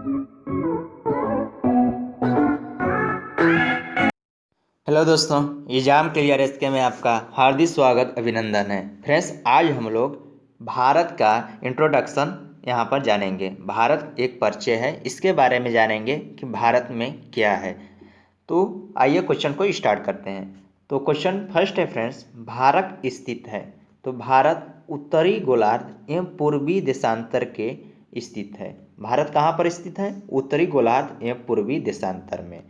Hello दोस्तों, exam clear SK में आपका हार्दिक स्वागत अभिनंदन है। फ्रेंड्स, आज हम लोग भारत का इंट्रोडक्शन यहाँ पर जानेंगे। भारत एक परिचय है, इसके बारे में जानेंगे कि भारत में क्या है। तो आइए क्वेश्चन को स्टार्ट करते हैं। तो क्वेश्चन फर्स्ट है फ्रेंड्स, भारत स्थित है। तो भारत उत्तरी गोलार्ध एवं पूर्वी देशांतर के स्थित है। भारत कहाँ पर स्थित है? उत्तरी गोलार्ध एवं पूर्वी देशांतर में।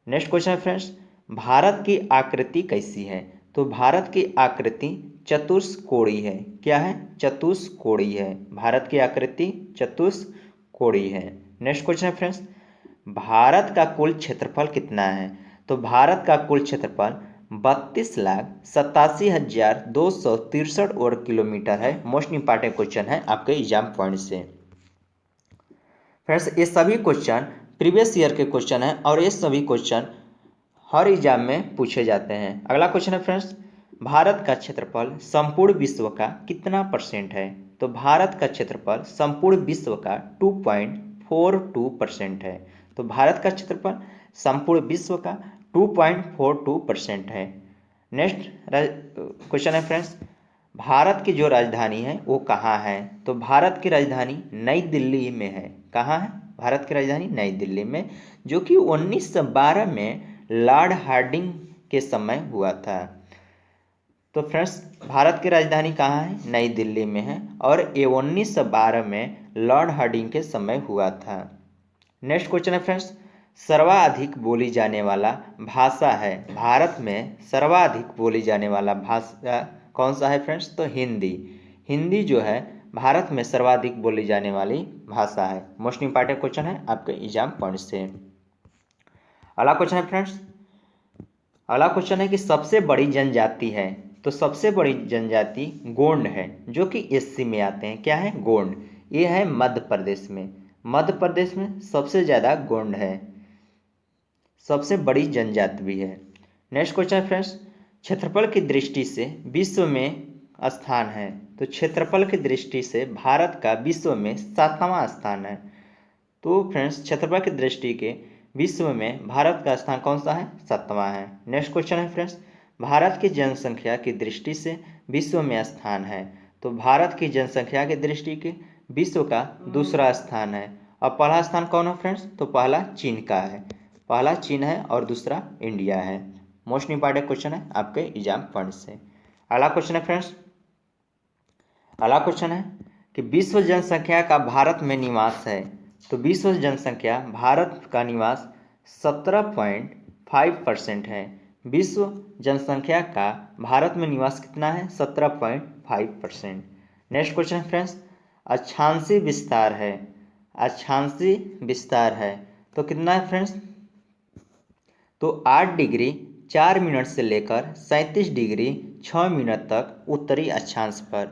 नेक्स्ट क्वेश्चन है फ्रेंड्स, भारत की आकृति कैसी है? तो भारत की आकृति चतुष्कोणीय है। क्या है? चतुष्कोणीय है। भारत की आकृति चतुष्कोणीय है। नेक्स्ट क्वेश्चन है फ्रेंड्स, भारत का कुल क्षेत्रफल कितना है? तो भारत का कुल क्षेत्रफल 32,87,263 वर्ग किलोमीटर है। मोस्ट इंपॉर्टेंट क्वेश्चन है आपके एग्जाम पॉइंट से। फ्रेंड्स, ये सभी क्वेश्चन प्रीवियस ईयर के क्वेश्चन हैं और ये सभी क्वेश्चन हर एग्जाम में पूछे जाते हैं। अगला क्वेश्चन है फ्रेंड्स, भारत का क्षेत्रफल संपूर्ण विश्व का कितना % है? तो भारत का क्षेत्रफल संपूर्ण विश्व का 2.42% है। तो भारत का क्षेत्रफल संपूर्ण विश्व का 2.42% है। नेक्स्ट क्वेश्चन है फ्रेंड्स, भारत की जो राजधानी है वो कहाँ है? तो भारत की राजधानी नई दिल्ली में है। कहाँ है? भारत की राजधानी नई दिल्ली में, जो कि 1912 में लॉर्ड हार्डिंग के समय हुआ था। तो फ्रेंड्स, भारत की राजधानी कहाँ है? नई दिल्ली में है और ये 1912 में लॉर्ड हार्डिंग के समय हुआ था। नेक्स्ट क्वेश्चन है फ्रेंड्स, सर्वाधिक बोली जाने वाला भाषा है। भारत में सर्वाधिक बोली जाने वाला भाषा कौन सा है फ्रेंड्स? तो हिंदी। हिंदी जो है भारत में सर्वाधिक बोली जाने वाली भाषा है। मोस्ट इंपॉर्टेंट क्वेश्चन है आपके एग्जाम पॉइंट से। अगला क्वेश्चन है फ्रेंड्स, अगला क्वेश्चन है कि सबसे बड़ी जनजाति है। तो सबसे बड़ी जनजाति गोंड है, जो कि एससी में आते हैं। क्या है? गोंड। ये है मध्य प्रदेश में। मध्य प्रदेश में सबसे ज़्यादा गोंड है, सबसे बड़ी जनजाति भी है। नेक्स्ट क्वेश्चन है फ्रेंड्स, क्षेत्रफल की दृष्टि से विश्व में स्थान है। तो क्षेत्रफल की दृष्टि से भारत का विश्व में 7वां स्थान है। तो फ्रेंड्स, क्षेत्रफल की दृष्टि के विश्व में भारत का स्थान कौन सा है? 7वां है। नेक्स्ट क्वेश्चन है फ्रेंड्स, भारत की जनसंख्या की दृष्टि से विश्व में स्थान है। तो भारत की जनसंख्या की दृष्टि के विश्व का दूसरा स्थान है। और पहला स्थान कौन है फ्रेंड्स? तो पहला चीन का है। पहला चीन है और दूसरा इंडिया है। मोस्ट इंपॉर्टेंट क्वेश्चन है आपके एग्जाम पॉइंट से। अगला क्वेश्चन है फ्रेंड्स, अगला क्वेश्चन है कि विश्व जनसंख्या का भारत में निवास है। तो विश्व जनसंख्या भारत का निवास 17.5% है। विश्व जनसंख्या का भारत में निवास कितना है? 17.5%। नेक्स्ट क्वेश्चन है फ्रेंड्स, अक्षांशीय विस्तार है। अक्षांशीय विस्तार है तो कितना है फ्रेंड्स? तो 8 डिग्री 4 मिनट से लेकर 37 डिग्री 6 मिनट तक उत्तरी अक्षांश पर।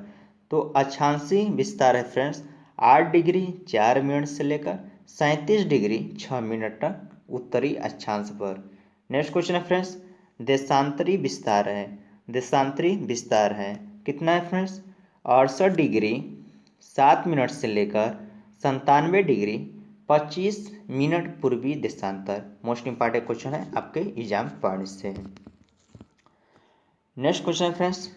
तो अक्षांशीय विस्तार है फ्रेंड्स 8 डिग्री 4 मिनट से लेकर 37 डिग्री 6 मिनट तक उत्तरी अक्षांश पर। नेक्स्ट क्वेश्चन है फ्रेंड्स, देशांतरी विस्तार है। देशांतरी विस्तार है कितना है फ्रेंड्स? 68 डिग्री 7 मिनट से लेकर 97 डिग्री 25 मिनट पूर्वी देशांतर। मोस्ट इंपॉर्टेंट क्वेश्चन है आपके एग्जाम पॉइंट से। नेक्स्ट क्वेश्चन है फ्रेंड्स,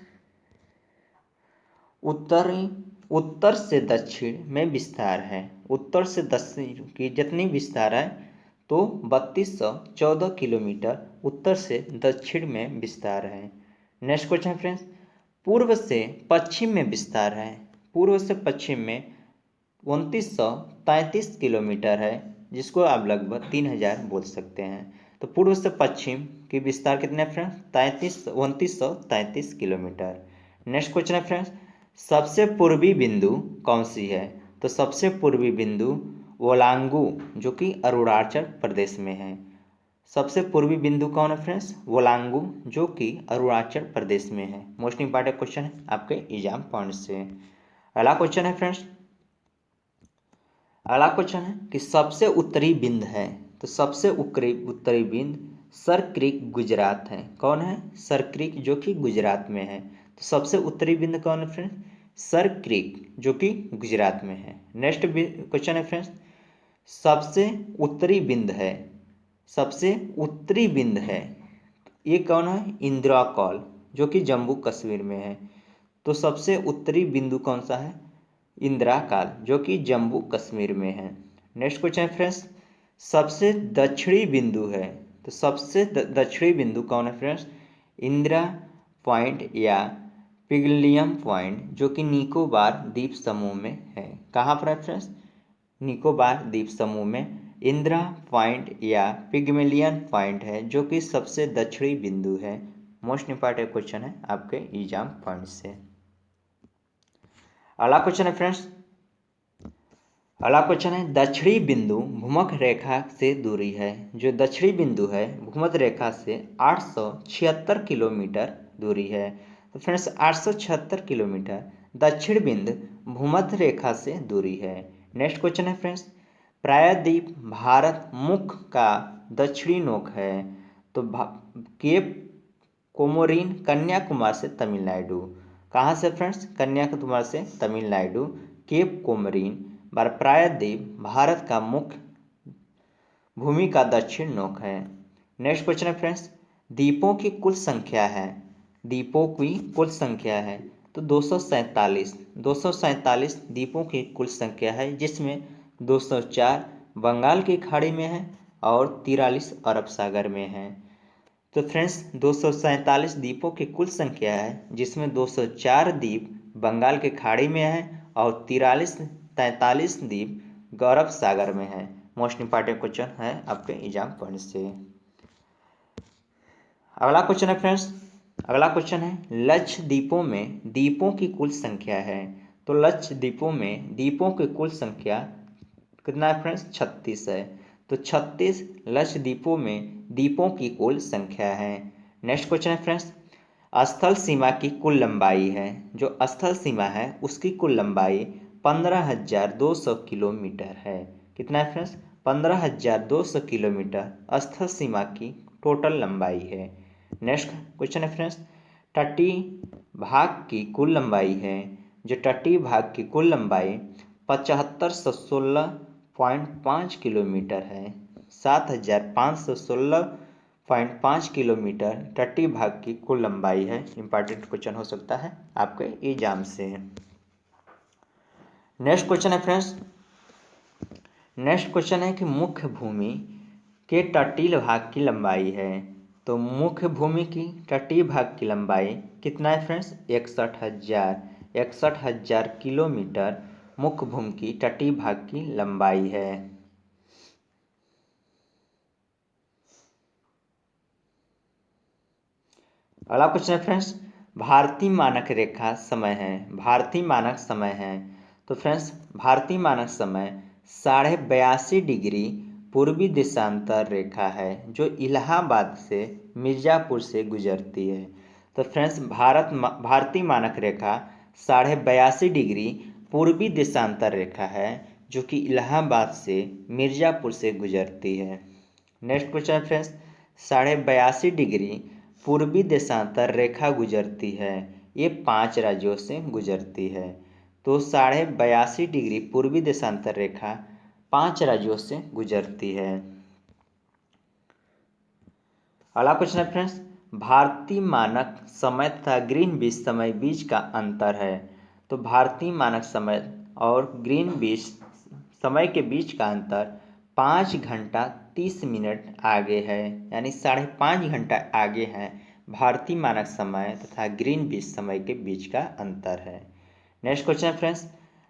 उत्तरी उत्तर से दक्षिण में विस्तार है। उत्तर से दक्षिण की जितनी विस्तार है तो 3214 किलोमीटर उत्तर से दक्षिण में विस्तार है। नेक्स्ट क्वेश्चन है फ्रेंड्स, पूर्व से पश्चिम में विस्तार है। पूर्व से पश्चिम में 2933 किलोमीटर है, जिसको आप लगभग 3000 बोल सकते हैं। तो पूर्व से पश्चिम की विस्तार कितने फ्रेंड्स? 2933 किलोमीटर। नेक्स्ट क्वेश्चन है फ्रेंड्स, सबसे पूर्वी बिंदु कौन सी है? तो सबसे पूर्वी बिंदु वोलांगू, जो कि अरुणाचल प्रदेश में है। सबसे पूर्वी बिंदु कौन है फ्रेंड्स? वोलांगू, जो कि अरुणाचल प्रदेश में है। मोस्ट इंपॉर्टेंट क्वेश्चन है आपके एग्जाम पॉइंट से। अगला क्वेश्चन है फ्रेंड्स, अगला क्वेश्चन है कि सबसे उत्तरी बिंदु है। तो सबसे उत्तरी बिंदु सर क्रीक गुजरात है। कौन है? सर क्रीक, जो कि गुजरात में है। तो सबसे उत्तरी बिंदु कौन है फ्रेंड्स? सर क्रीक, जो कि गुजरात में है। नेक्स्ट क्वेश्चन है फ्रेंड्स, सबसे उत्तरी बिंद है, सबसे उत्तरी बिंद है, ये कौन है? इंदिरा कॉल, जो कि जम्मू कश्मीर में है। तो सबसे उत्तरी बिंदु कौन सा है? इंदिरा काल, जो कि जम्मू कश्मीर में है। नेक्स्ट क्वेश्चन है फ्रेंड्स, सबसे दक्षिणी बिंदु है, तो सबसे दक्षिणी बिंदु कौन है फ्रेंड्स? इंदिरा पॉइंट या पिगलियम पॉइंट, जो कि निकोबार द्वीप समूह में है। कहाँ पर है फ्रेंड्स? निकोबार द्वीप समूह में इंदिरा पॉइंट या पिगमेलियन पॉइंट है, जो कि सबसे दक्षिणी बिंदु है। मोस्ट इंपॉर्टेंट क्वेश्चन है आपके एग्जाम पॉइंट से। अगला क्वेश्चन है फ्रेंड्स, अगला क्वेश्चन है दक्षिणी बिंदु भूमध्य रेखा से दूरी है। जो दक्षिणी बिंदु है भूमध्य रेखा से 876 किलोमीटर दूरी है। तो फ्रेंड्स 876 किलोमीटर दक्षिण बिंदु भूमध्य रेखा से दूरी है। नेक्स्ट क्वेश्चन है फ्रेंड्स, प्रायद्वीप भारत मुख का दक्षिणी नोक है। तो केप कोमोरिन कन्याकुमारी से तमिलनाडु। कहाँ से फ्रेंड्स? कन्याकुमारी से तमिलनाडु। केप कोमोरिन प्रायद्वीप भारत का मुख्य भूमि का दक्षिण नोक है। नेक्स्ट क्वेश्चन है फ्रेंड्स, द्वीपों की कुल संख्या है, द्वीपों की कुल संख्या है तो 247, 247 द्वीपों की कुल संख्या है, जिसमें 204 बंगाल की खाड़ी में है और 43 अरब सागर में है। तो फ्रेंड्स 247 द्वीपों की कुल संख्या है, जिसमें 204 द्वीप बंगाल के खाड़ी में है और 43 द्वीप अरब सागर में है। मोस्ट इंपॉर्टेंट क्वेश्चन है आपके एग्जाम पॉइंट से। अगला क्वेश्चन है फ्रेंड्स, अगला क्वेश्चन है लक्षद्वीपों में द्वीपों की कुल संख्या है। तो लक्षद्वीपों में द्वीपों की कुल संख्या कितना है फ्रेंड्स? 36 है। तो 36 लक्षद्वीपों में द्वीपों की कुल संख्या है। नेक्स्ट क्वेश्चन है फ्रेंड्स, स्थल सीमा की कुल लंबाई है। जो स्थल सीमा है उसकी कुल लंबाई 15,200 किलोमीटर है। कितना है फ्रेंड्स? 15,200 किलोमीटर स्थल सीमा की टोटल लंबाई है। नेक्स्ट क्वेश्चन है फ्रेंड्स, तटीय भाग की कुल लंबाई है। जो तटीय भाग की कुल लंबाई 7516.5 किलोमीटर है। 7516.5 किलोमीटर तटीय भाग की कुल लंबाई है। इंपॉर्टेंट क्वेश्चन हो सकता है आपके एग्जाम से। नेक्स्ट क्वेश्चन है फ्रेंड्स, नेक्स्ट क्वेश्चन है कि मुख्य भूमि के तटीय भाग की लंबाई है। तो मुख्य भूमि की तटीय भाग की लंबाई कितना है फ्रेंड्स? 61,000 किलोमीटर मुख्य भूमि की तटीय भाग की लंबाई है। अगला क्वेश्चन है फ्रेंड्स, भारतीय मानक रेखा समय है, भारतीय मानक समय है। तो फ्रेंड्स भारतीय मानक समय 82.5 डिग्री पूर्वी देशांतर रेखा है, जो इलाहाबाद से मिर्ज़ापुर से गुजरती है। तो फ्रेंड्स भारतीय मानक रेखा 82.5 डिग्री पूर्वी देशांतर रेखा है, जो कि इलाहाबाद से मिर्ज़ापुर से गुजरती है। नेक्स्ट क्वेश्चन है फ्रेंड्स, 82.5 डिग्री पूर्वी देशांतर रेखा गुजरती है, ये 5 राज्यों से गुजरती है। तो 82.5 डिग्री पूर्वी देशांतर रेखा 5 राज्यों से गुजरती है। अगला क्वेश्चन है फ्रेंड्स, भारतीय मानक समय तथा ग्रीनविच समय बीच का अंतर है। तो भारतीय मानक समय और ग्रीनविच समय के बीच का अंतर 5 घंटा 30 मिनट आगे है, यानी 5.5 घंटा आगे है भारतीय मानक समय तथा ग्रीनविच समय के बीच का अंतर है। नेक्स्ट क्वेश्चन है फ्रेंड्स,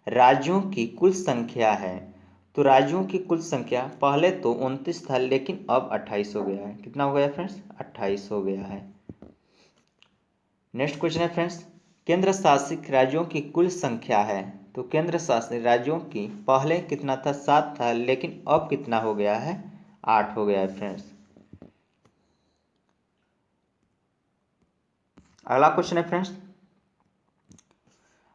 राज्यों की कुल संख्या है। तो राज्यों की कुल संख्या पहले तो 29 था, लेकिन अब 28 हो गया है। कितना हो गया फ्रेंड्स? 28 हो गया है। नेक्स्ट क्वेश्चन है फ्रेंड्स, केंद्र शासित राज्यों की कुल संख्या है। तो केंद्र शासित राज्यों की पहले कितना था? 7 था, लेकिन अब कितना हो गया है? 8 हो गया है फ्रेंड्स। अगला क्वेश्चन है फ्रेंड्स,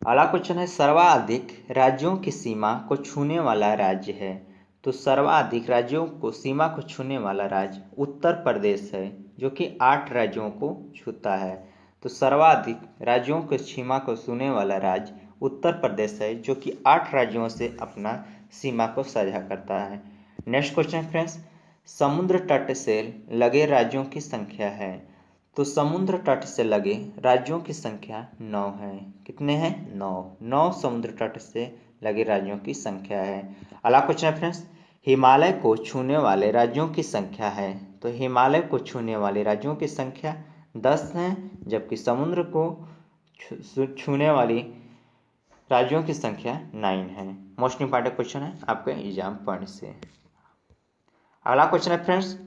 अगला क्वेश्चन है सर्वाधिक राज्यों की सीमा को छूने वाला राज्य है। तो सर्वाधिक राज्यों को सीमा को छूने वाला राज्य उत्तर प्रदेश है, जो कि 8 राज्यों को छूता है। तो सर्वाधिक राज्यों की सीमा को छूने वाला राज्य उत्तर प्रदेश है, जो कि 8 राज्यों से अपना सीमा को साझा करता है। नेक्स्ट क्वेश्चन फ्रेंड्स, समुद्र तट से लगे राज्यों की संख्या है। तो समुद्र तट से लगे राज्यों की संख्या 9 है। कितने हैं? 9 समुद्र तट से लगे राज्यों की संख्या है। अगला क्वेश्चन है फ्रेंड्स, हिमालय को छूने वाले राज्यों की संख्या है। तो हिमालय को छूने वाले राज्यों की संख्या 10 है, जबकि समुद्र को छूने वाली राज्यों की संख्या 9 है। मोस्ट इंपॉर्टेंट क्वेश्चन है आपके एग्जाम पॉइंट से। अगला क्वेश्चन है फ्रेंड्स,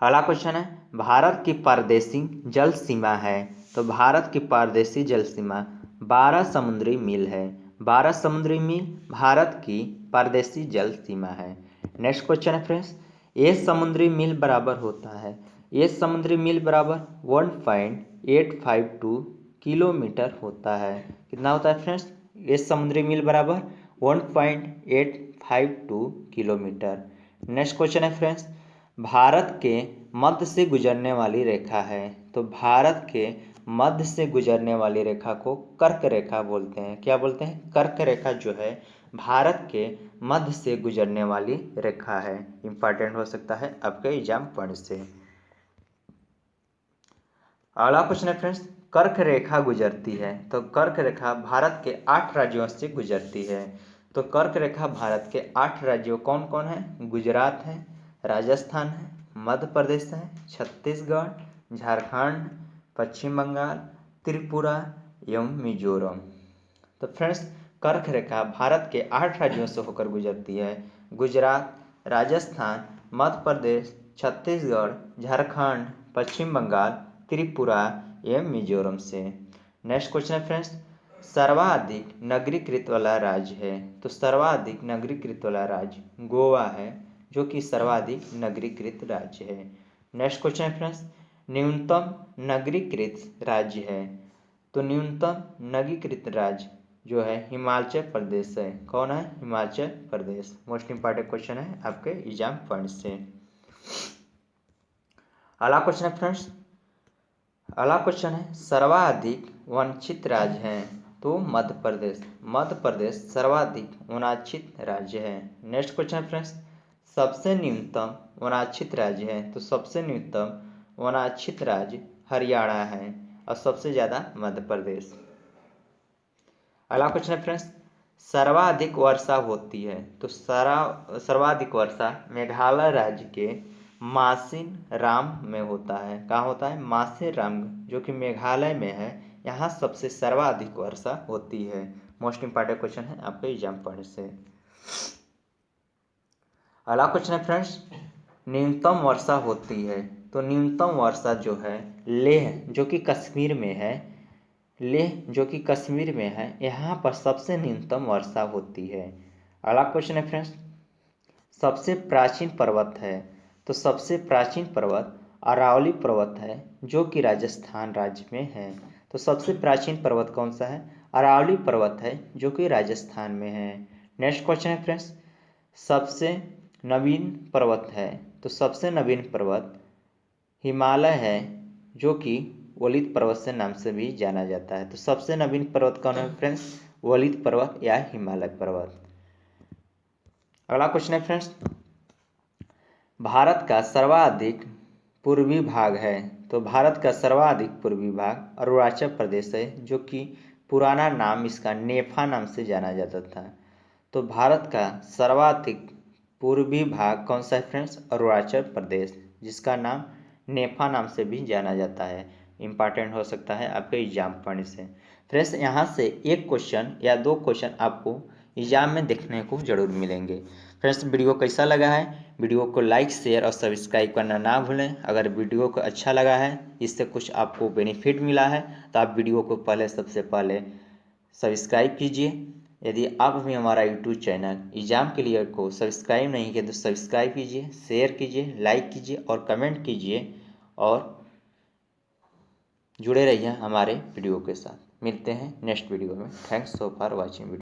अगला क्वेश्चन है भारत की पारदेशी जल सीमा है। तो भारत की पारदेशी जल सीमा 12 समुद्री मील है। 12 समुद्री मील भारत की पारदेशी जल सीमा है। नेक्स्ट क्वेश्चन है फ्रेंड्स, एक समुद्री मील बराबर होता है, एक समुद्री मील बराबर 1.852 किलोमीटर होता है। कितना होता है फ्रेंड्स? एक समुद्री मील बराबर 1.852 किलोमीटर। नेक्स्ट क्वेश्चन है फ्रेंड्स, भारत के मध्य से गुजरने वाली रेखा है। तो भारत के मध्य से गुजरने वाली रेखा को कर्क रेखा बोलते हैं। क्या बोलते हैं? कर्क रेखा जो है भारत के मध्य से गुजरने वाली रेखा है। इंपॉर्टेंट हो सकता है आपके एग्जाम पॉइंट से। अगला क्वेश्चन है फ्रेंड्स, कर्क रेखा गुजरती है। तो कर्क रेखा भारत के 8 राज्यों से गुजरती है। तो कर्क रेखा भारत के 8 राज्यों कौन कौन है? गुजरात है, राजस्थान है, मध्य प्रदेश है, छत्तीसगढ़, झारखंड, पश्चिम बंगाल, त्रिपुरा एवं मिजोरम। तो फ्रेंड्स, कर्क रेखा भारत के 8 राज्यों से होकर गुजरती है। गुजरात, राजस्थान, मध्य प्रदेश, छत्तीसगढ़, झारखंड, पश्चिम बंगाल, त्रिपुरा एवं मिजोरम से। नेक्स्ट क्वेश्चन है फ्रेंड्स, सर्वाधिक नगरीकृत वाला राज्य है। तो सर्वाधिक नगरीकृत वाला राज्य गोवा है, जो कि सर्वाधिक नगरीकृत राज्य है। नेक्स्ट क्वेश्चन है फ्रेंड्स, न्यूनतम नगरीकृत राज्य है। तो न्यूनतम नगरीकृत राज्य जो है हिमाचल प्रदेश है। कौन है? Himachal Pradesh. Most important question है आपके एग्जाम पॉइंट से। अगला क्वेश्चन है फ्रेंड्स, अगला क्वेश्चन है सर्वाधिक वंचित राज्य है। तो मध्य प्रदेश, मध्य प्रदेश सर्वाधिक वनाच्छित राज्य है। नेक्स्ट क्वेश्चन है फ्रेंड्स, सबसे न्यूनतम वनाच्छित राज्य है। तो सबसे न्यूनतम वनाच्छित राज्य हरियाणा है और सबसे ज़्यादा मध्य प्रदेश। अगला क्वेश्चन है फ्रेंड्स, सर्वाधिक वर्षा होती है। तो सर्वाधिक वर्षा मेघालय राज्य के मासिन राम में होता है। कहाँ होता है? मासिन राम, जो कि मेघालय में है, यहाँ सबसे सर्वाधिक वर्षा होती है। मोस्ट इंपॉर्टेंट क्वेश्चन है आपके एग्जाम पॉइंट से। अगला क्वेश्चन है फ्रेंड्स, न्यूनतम वर्षा होती है। तो न्यूनतम वर्षा जो है लेह, जो कि कश्मीर में है, लेह जो कि कश्मीर में है, यहाँ पर सबसे न्यूनतम वर्षा होती है। अगला क्वेश्चन है फ्रेंड्स, सबसे प्राचीन पर्वत है। तो सबसे प्राचीन पर्वत अरावली पर्वत है, जो कि राजस्थान राज्य में है। तो सबसे प्राचीन पर्वत कौन सा है? अरावली पर्वत है, जो कि राजस्थान में है। नेक्स्ट क्वेश्चन है फ्रेंड्स, सबसे नवीन पर्वत है। तो सबसे नवीन पर्वत हिमालय है, जो कि वलित पर्वत से नाम से भी जाना जाता है। तो सबसे नवीन पर्वत कौन है फ्रेंड्स? वलित पर्वत या हिमालय पर्वत। अगला क्वेश्चन है फ्रेंड्स, भारत का सर्वाधिक पूर्वी भाग है। तो भारत का सर्वाधिक पूर्वी भाग अरुणाचल प्रदेश है, जो कि पुराना नाम इसका नेफा नाम से जाना जाता था। तो भारत का सर्वाधिक पूर्वी भाग कौन सा है फ्रेंड्स? अरुणाचल प्रदेश, जिसका नाम नेफा नाम से भी जाना जाता है। इंपॉर्टेंट हो सकता है आपके एग्जाम पॉइंट से। फ्रेंड्स, यहाँ से एक क्वेश्चन या 2 क्वेश्चन आपको एग्जाम में देखने को जरूर मिलेंगे। फ्रेंड्स, वीडियो कैसा लगा है? वीडियो को लाइक, शेयर और सब्सक्राइब करना ना भूलें। अगर वीडियो को अच्छा लगा है, इससे कुछ आपको बेनिफिट मिला है, तो आप वीडियो को सबसे पहले सब्सक्राइब कीजिए। यदि आप भी हमारा यूट्यूब चैनल एग्जाम क्लियर को सब्सक्राइब नहीं किया तो सब्सक्राइब कीजिए, शेयर कीजिए, लाइक कीजिए और कमेंट कीजिए और जुड़े रहिए हमारे वीडियो के साथ। मिलते हैं नेक्स्ट वीडियो में। Thanks so for watching video.